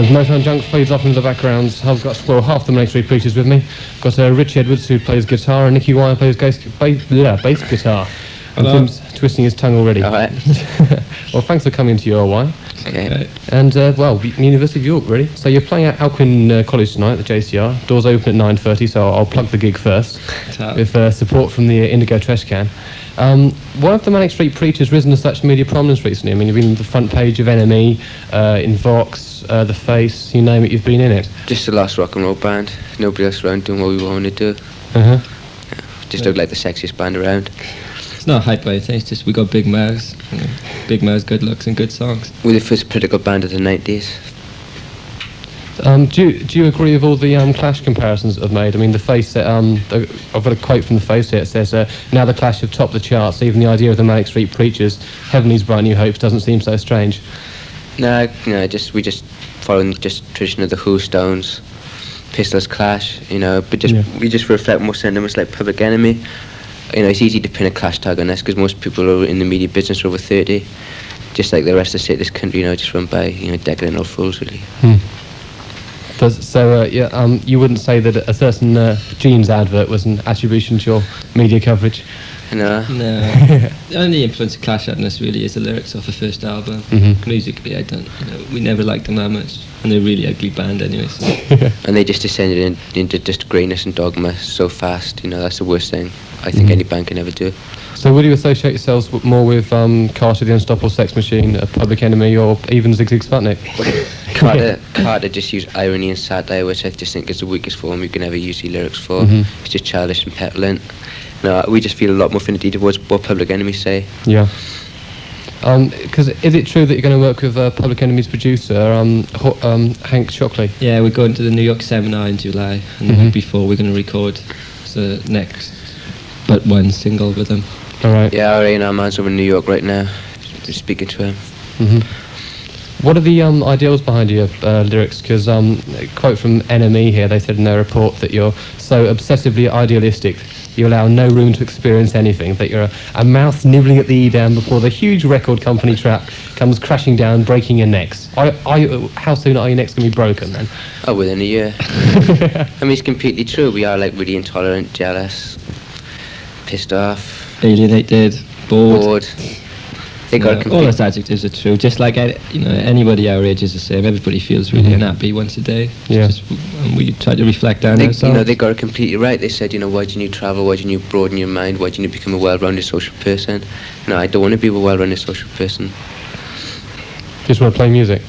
And Motown Junk fades off into the background. I've got, well, half the Manic Street Preachers with me. Got Richie Edwards, who plays guitar, and Nicky Wire plays bass guitar. And Tim's twisting his tongue already. All right. Well, thanks for coming to your wire. Okay. And, University of York, really. So you're playing at Alcuin College tonight, the JCR. Doors open at 9:30, so I'll plug the gig first. With support from the Indigo Trash Can. Why have the Manic Street Preachers risen to such media prominence recently? I mean, you've been on the front page of NME, in Vox, The Face, you name it, you've been in it. Just the last rock and roll band. Nobody else around doing what we wanted to do. Uh-huh. Yeah, just look like the sexiest band around. It's not hype or anything, it's just we got big mouths. Big mouths, good looks and good songs. We're the first political band of the 90s. Do you agree with all the Clash comparisons that I've made? I mean, The Face, I've got a quote from The Face here. It says, now the Clash have topped the charts. Even the idea of the Manic Street Preachers, Heavenly's Bright New Hopes, doesn't seem so strange. No, we just following just tradition of the Who, Stones, Pistols, Clash, but we just reflect more sentiments like Public Enemy. It's easy to pin a Clash tag on us because most people who are in the media business are over 30. Just like the rest of this country, just run by, decadent old fools, really. You wouldn't say that a certain jeans advert was an attribution to your media coverage? No. The only influence of Clash had on us really is the lyrics off the first album. Mm-hmm. Musically, we never liked them that much, and they're a really ugly band anyway. So. And they just descended into just greyness and dogma so fast. That's the worst thing I think any band can ever do. So would you associate yourselves more with Carter, the Unstoppable Sex Machine, Public Enemy, or even Zig Zig Sputnik? Carter just used irony and satire, which I just think is the weakest form you can ever use the lyrics for. It's just childish and petulant. No, we just feel a lot more affinity towards what Public Enemy say. Yeah. Because is it true that you're going to work with Public Enemy's producer, Hank Shockley? Yeah, we're going to the New York seminar in July, and the week before we're going to record the next but one single with them. All right. Yeah, our man's over in New York right now. Just speaking to him. What are the ideals behind your lyrics? Because quote from NME here, they said in their report that you're so obsessively idealistic, you allow no room to experience anything, that you're a mouth nibbling at the E-dam before the huge record company track comes crashing down, breaking your necks. How soon are your necks going to be broken then? Oh, within a year. It's completely true. We are really intolerant, jealous, pissed off, alienated, bored. All those adjectives are true. Just like anybody our age is the same. Everybody feels really unhappy once a day. Yeah. And we try to reflect down ourselves. They got it completely right. They said, why do you need travel? Why do you need broaden your mind? Why do you need to become a well-rounded social person? No, I don't want to be a well-rounded social person. Just want to play music?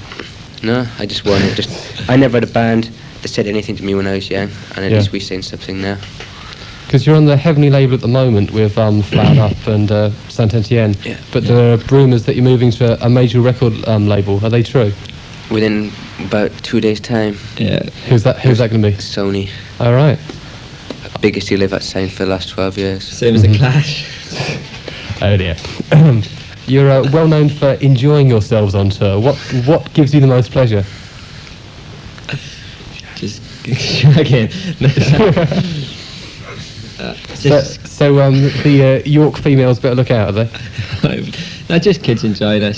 No, I just want to I never had a band that said anything to me when I was young, and at least we're saying something now. Because you're on the Heavenly label at the moment with Flowered Up and Saint Etienne, but there are rumours that you're moving to a major record label. Are they true? Within about 2 days' time. Yeah. Who's that going to be? Sony. All right. Biggest deal I've had signed for the last 12 years. Same as the Clash. Oh dear. You're well known for enjoying yourselves on tour. What gives you the most pleasure? Just again. The York females better look out, are they? No, just kids enjoying us,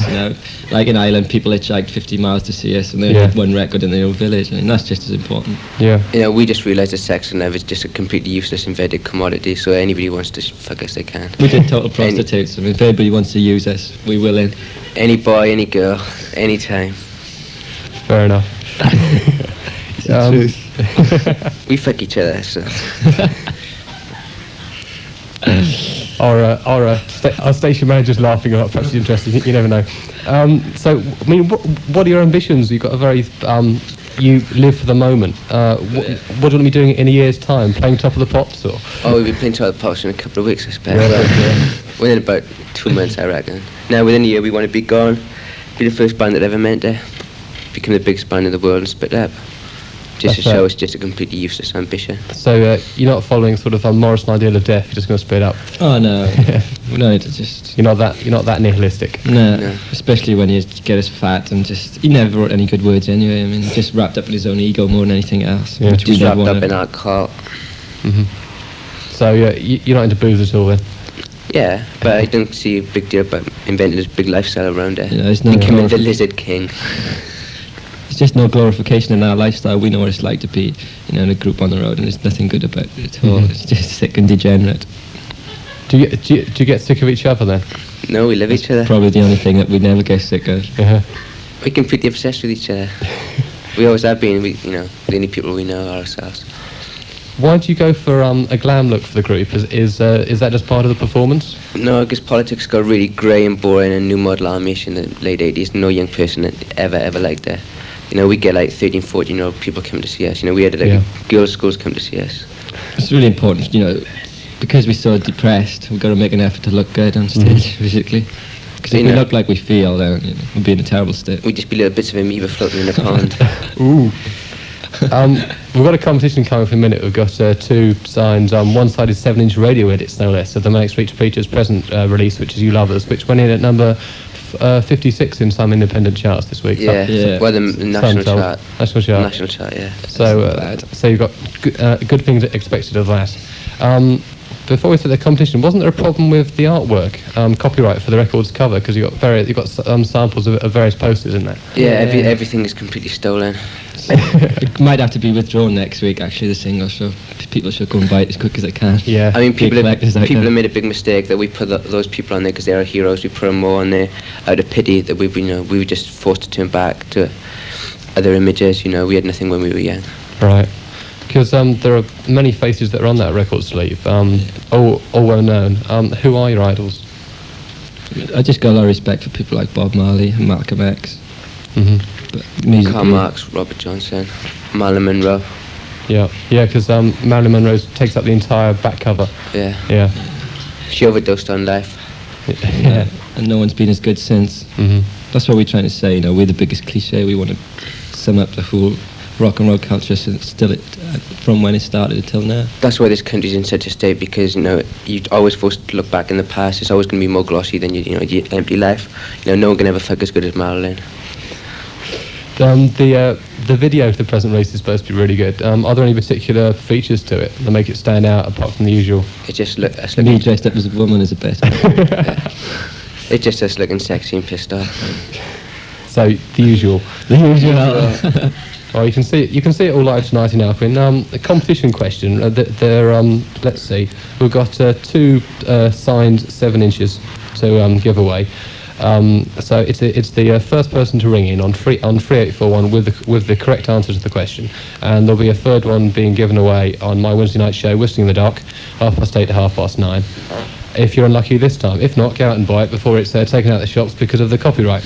Like in Ireland, people hitchhiked 50 miles to see us, and they had one record in their own village, and that's just as important. Yeah. We just realised that sex and love is just a completely useless invented commodity, so anybody wants to fuck us, they can. We did total prostitutes. If anybody wants to use us, we will in. Any boy, any girl, anytime. Fair enough. It's the truth. We fuck each other, so... Our station manager's laughing about perhaps it's interesting, you never know. What are your ambitions? You've got a very, you live for the moment. What do you want to be doing in a year's time? Playing Top of the Pops, or? Oh, we'll be playing Top of the Pops in a couple of weeks, I suppose. Within about 2 months, I reckon. Now, within a year, we want to be gone, be the first band that ever meant to, become the biggest band in the world and split up. Just to show it's just a completely useless ambition. So you're not following sort of a Morrison ideal of death. You're just going to split up. Oh no, no, it's just you're not that nihilistic. No, especially when you get us fat and just he never wrote any good words anyway. I mean, just wrapped up in his own ego more than anything else. Yeah. Just wrapped up in alcohol. So you're not into booze at all then? Yeah, but I don't see a big deal about inventing this big lifestyle around it. There's no becoming the Lizard King. It's just no glorification in our lifestyle. We know what it's like to be, in a group on the road, and there's nothing good about it at all. It's just sick and degenerate. Do you get sick of each other then? No, we love each other. Probably the only thing that we never get sick of. Yeah. We're completely obsessed with each other. We always have been. The only people we know are ourselves. Why do you go for a glam look for the group? Is that just part of the performance? No, because politics got really grey and boring and new model army in the late 80s. No young person that ever liked that. We get like 13, 14-year-old people come to see us. We had girls' schools come to see us. It's really important, because we're so depressed, we've got to make an effort to look good on stage, basically. Because if we look like we feel, then we'll be in a terrible state. We'd just be little bits of amoeba floating in a pond. Ooh. We've got a competition coming for a minute. We've got two signs. One side is 7-inch radio edits, no less, of the Manic Street Preachers' present release, which is You Love Us, which went in at number 56 in some independent charts this week. Yeah. Well, the national chart. National chart. National chart, yeah. So you've got good things expected of that. Before we said the competition, wasn't there a problem with the artwork, copyright for the record's cover? Because you got samples of various posters in there. Yeah, everything is completely stolen. It might have to be withdrawn next week, actually, the single, so people should go and buy it as quick as they can. Yeah. I mean, people have made a big mistake that we put those people on there because they are heroes. We put them more on there out of pity that we were just forced to turn back to other images. We had nothing when we were young. Right. Because there are many faces that are on that record sleeve, all well known. Who are your idols? I just got a lot of respect for people like Bob Marley and Malcolm X. Karl Marx, Robert Johnson, Marilyn Monroe. Yeah, because Marilyn Monroe takes up the entire back cover. Yeah. She overdosed on life. Yeah. And no one's been as good since. That's what we're trying to say. We're the biggest cliche. We want to sum up the whole rock and roll culture from when it started until now. That's why this country's in such a state, because you're always forced to look back in the past. It's always going to be more glossy than your empty life. No one can ever fuck as good as Marilyn. The video of the present release is supposed to be really good. Are there any particular features to it that make it stand out apart from the usual? It just looks me dressed up as a woman is a bit. It's just us looking sexy and pissed off. So the usual. Oh, you can see it all live tonight in Alpin. A competition question. Let's see. We've got two signed 7 inches to give away. So it's the first person to ring in on 3841 with the correct answer to the question, and there'll be a third one being given away on my Wednesday night show, Whistling in the Dark, 8:30 to 9:30. If you're unlucky this time. If not, go out and buy it before it's taken out of the shops because of the copyright.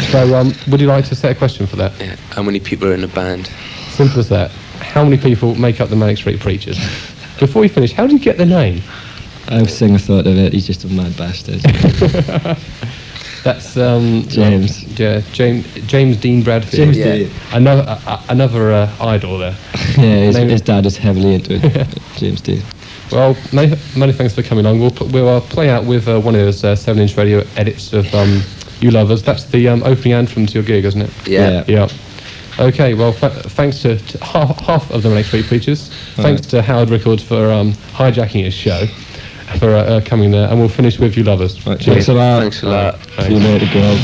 So would you like to set a question for that? Yeah. How many people are in a band? Simple as that. How many people make up the Manic Street Preachers? Before we finish, how did you get the name? I was saying I thought of it. He's just a mad bastard. That's James. James Dean Bradfield. Dean. Another idol there. Yeah, his dad is heavily into it. James Dean. Well, many thanks for coming along. We'll play out with one of those 7-inch radio edits of You Love Us. That's the opening anthem to your gig, isn't it? Yeah. Okay, well, thanks to half of the Manic Street Preachers. Thanks to Howard Records for hijacking his show, for coming there. And we'll finish with You Love Us. Right, thanks a lot. Thanks a lot. See you later, girls.